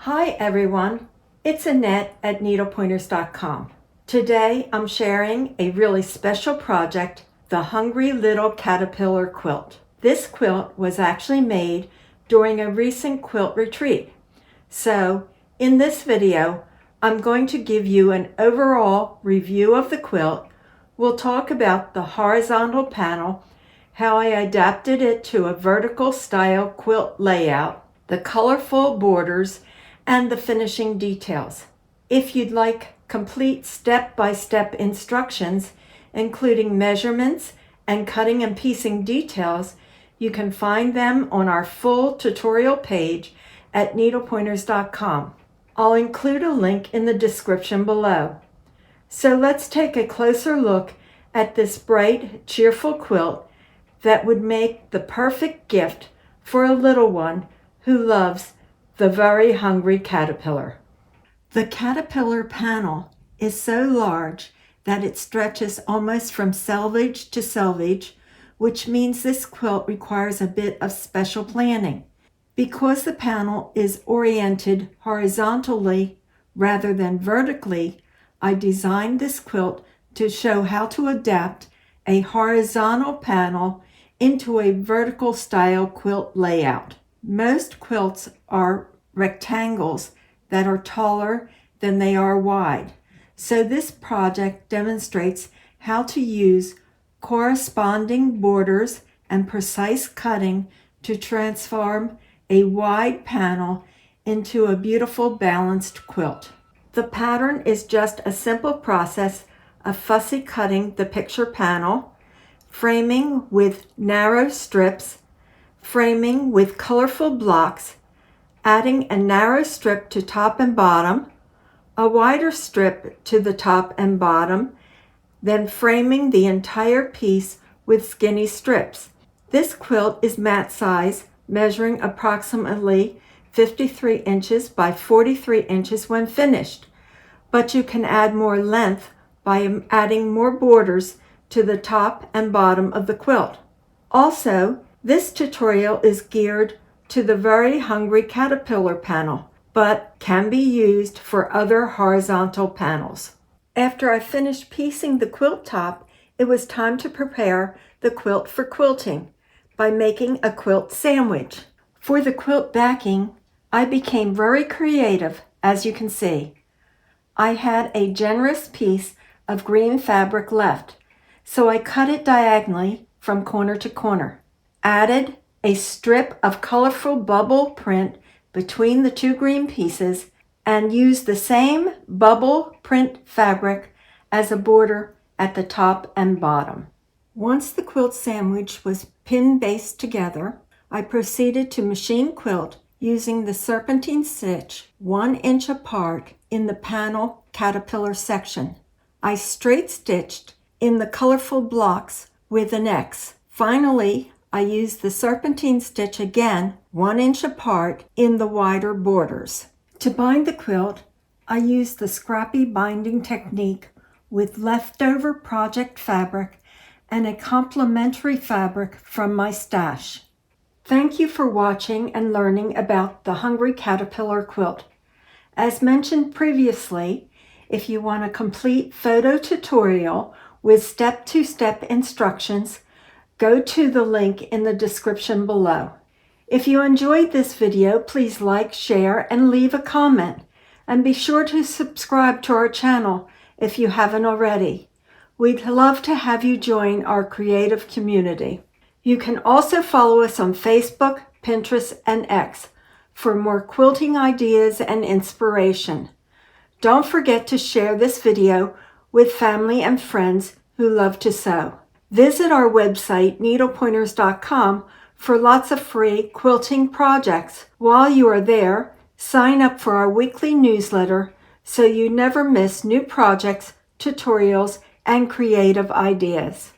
Hi everyone, it's Annette at needlepointers.com. Today I'm sharing a really special project, the Hungry Little Caterpillar Quilt. This quilt was actually made during a recent quilt retreat. So in this video, I'm going to give you an overall review of the quilt. We'll talk about the horizontal panel, how I adapted it to a vertical style quilt layout, the colorful borders, and the finishing details. If you'd like complete step-by-step instructions, including measurements and cutting and piecing details, you can find them on our full tutorial page at needlepointers.com. I'll include a link in the description below. So let's take a closer look at this bright, cheerful quilt that would make the perfect gift for a little one who loves the very hungry caterpillar. The caterpillar panel is so large that it stretches almost from selvage to selvage, which means this quilt requires a bit of special planning. Because the panel is oriented horizontally rather than vertically, I designed this quilt to show how to adapt a horizontal panel into a vertical style quilt layout. Most quilts are rectangles that are taller than they are wide. So this project demonstrates how to use corresponding borders and precise cutting to transform a wide panel into a beautiful balanced quilt. The pattern is just a simple process of fussy cutting the picture panel, framing with narrow strips, framing with colorful blocks, adding a narrow strip to top and bottom, a wider strip to the top and bottom, then framing the entire piece with skinny strips. This quilt is mat size, measuring approximately 53 inches by 43 inches when finished, but you can add more length by adding more borders to the top and bottom of the quilt. Also, this tutorial is geared to the very hungry caterpillar panel, but can be used for other horizontal panels. After I finished piecing the quilt top, it was time to prepare the quilt for quilting by making a quilt sandwich. For the quilt backing, I became very creative, as you can see. I had a generous piece of green fabric left, so I cut it diagonally from corner to corner. Added a strip of colorful bubble print between the two green pieces and used the same bubble print fabric as a border at the top and bottom. Once the quilt sandwich was pin-based together, I proceeded to machine quilt using the serpentine stitch 1 inch apart in the panel caterpillar section. I straight stitched in the colorful blocks with an X. Finally, I used the serpentine stitch again 1 inch apart in the wider borders. To bind the quilt, I used the scrappy binding technique with leftover project fabric and a complementary fabric from my stash. Thank you for watching and learning about the Hungry Caterpillar Quilt. As mentioned previously, if you want a complete photo tutorial with step-to-step instructions, go to the link in the description below. If you enjoyed this video, please like, share, and leave a comment. And be sure to subscribe to our channel if you haven't already. We'd love to have you join our creative community. You can also follow us on Facebook, Pinterest, and X for more quilting ideas and inspiration. Don't forget to share this video with family and friends who love to sew. Visit our website, needlepointers.com, for lots of free quilting projects. While you are there, sign up for our weekly newsletter so you never miss new projects, tutorials, and creative ideas.